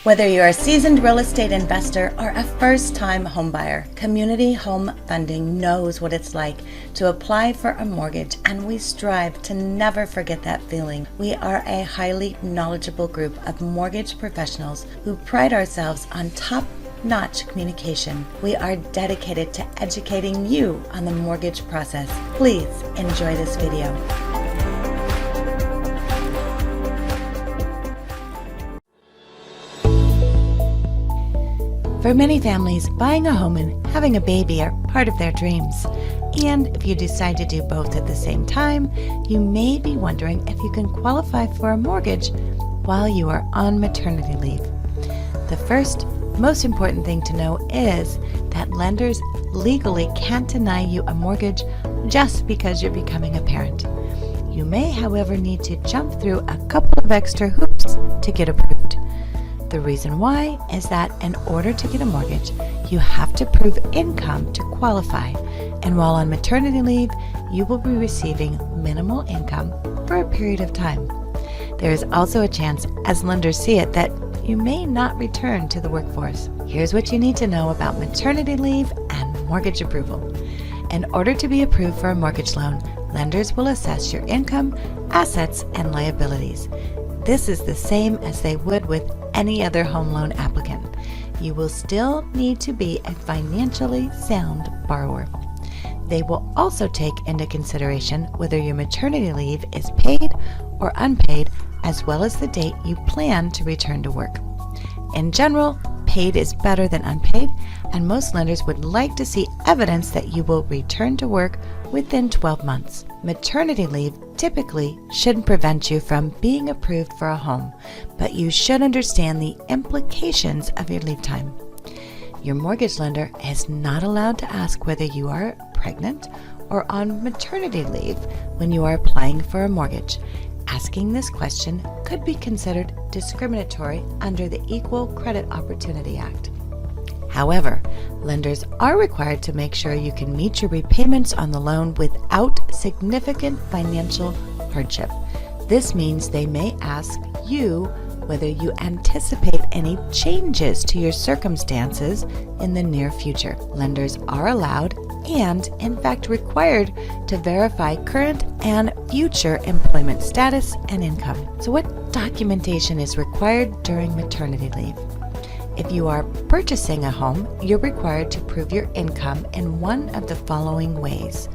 Whether you're a seasoned real estate investor or a first-time homebuyer, Community Home Funding knows what it's like to apply for a mortgage, and we strive to never forget that feeling. We are a highly knowledgeable group of mortgage professionals who pride ourselves on top-notch communication. We are dedicated to educating you on the mortgage process. Please enjoy this video. For many families, buying a home and having a baby are part of their dreams. And if you decide to do both at the same time, you may be wondering if you can qualify for a mortgage while you are on maternity leave. The first, most important thing to know is that lenders legally can't deny you a mortgage just because you're becoming a parent. You may, however, need to jump through a couple of extra hoops to get approved. The reason why is that in order to get a mortgage, you have to prove income to qualify. And while on maternity leave, you will be receiving minimal income for a period of time. There is also a chance, as lenders see it, that you may not return to the workforce. Here's what you need to know about maternity leave and mortgage approval. In order to be approved for a mortgage loan, lenders will assess your income, assets, and liabilities. This is the same as they would with any other home loan applicant. You will still need to be a financially sound borrower. They will also take into consideration whether your maternity leave is paid or unpaid, as well as the date you plan to return to work. In general, paid is better than unpaid, and most lenders would like to see evidence that you will return to work within 12 months. Maternity leave typically shouldn't prevent you from being approved for a home, but you should understand the implications of your leave time. Your mortgage lender is not allowed to ask whether you are pregnant or on maternity leave when you are applying for a mortgage. Asking this question could be considered discriminatory under the Equal Credit Opportunity Act. However, lenders are required to make sure you can meet your repayments on the loan without significant financial hardship. This means they may ask you whether you anticipate any changes to your circumstances in the near future. Lenders are allowed and, in fact, required to verify current and future employment status and income. So what documentation is required during maternity leave? If you are purchasing a home, you're required to prove your income in one of the following ways.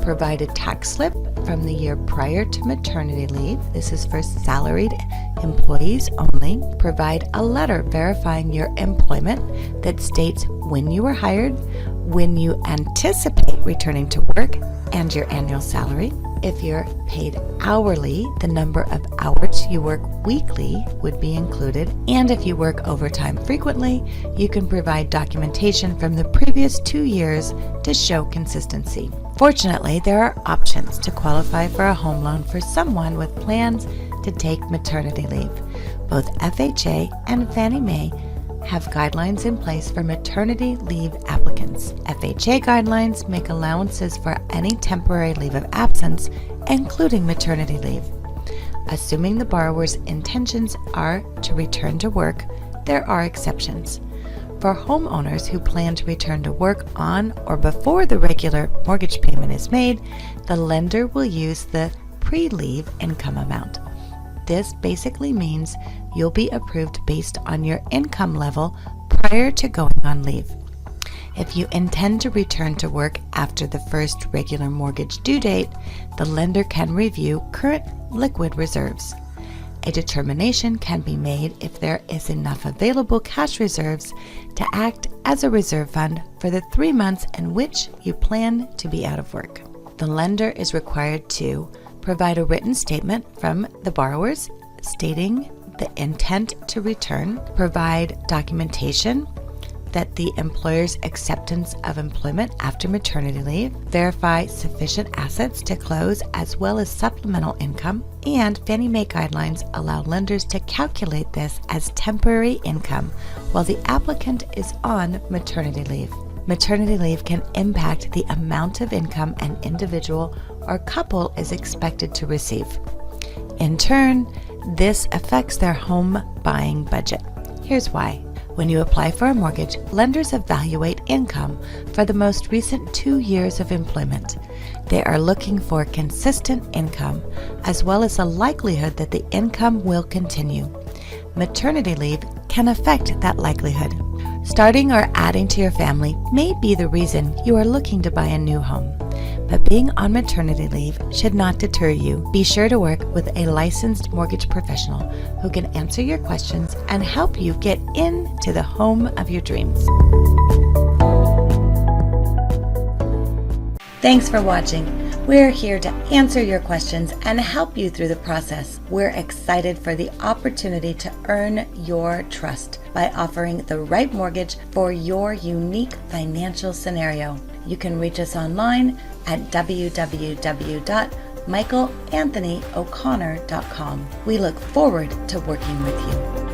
Provide a tax slip from the year prior to maternity leave. This is for salaried employees only. Provide a letter verifying your employment that states when you were hired, when you anticipate returning to work, and your annual salary. If you're paid hourly, the number of hours you work weekly would be included. And if you work overtime frequently, you can provide documentation from the previous 2 years to show consistency. Fortunately, there are options to qualify for a home loan for someone with plans to take maternity leave. Both FHA and Fannie Mae have guidelines in place for maternity leave applicants. FHA guidelines make allowances for any temporary leave of absence, including maternity leave. Assuming the borrower's intentions are to return to work, there are exceptions. For homeowners who plan to return to work on or before the regular mortgage payment is made, the lender will use the pre-leave income amount. This basically means you'll be approved based on your income level prior to going on leave. If you intend to return to work after the first regular mortgage due date, the lender can review current liquid reserves. A determination can be made if there is enough available cash reserves to act as a reserve fund for the 3 months in which you plan to be out of work. The lender is required to provide a written statement from the borrowers stating the intent to return, provide documentation that the employer's acceptance of employment after maternity leave, verify sufficient assets to close as well as supplemental income, and Fannie Mae guidelines allow lenders to calculate this as temporary income while the applicant is on maternity leave. Maternity leave can impact the amount of income an individual or couple is expected to receive. In turn, this affects their home buying budget. Here's why. When you apply for a mortgage, lenders evaluate income for the most recent 2 years of employment. They are looking for consistent income, as well as a likelihood that the income will continue. Maternity leave can affect that likelihood. Starting or adding to your family may be the reason you are looking to buy a new home. But being on maternity leave should not deter you. Be sure to work with a licensed mortgage professional who can answer your questions and help you get into the home of your dreams. Thanks for watching. We're here to answer your questions and help you through the process. We're excited for the opportunity to earn your trust by offering the right mortgage for your unique financial scenario. You can reach us online at www.michaelanthonyo'connor.com. We look forward to working with you.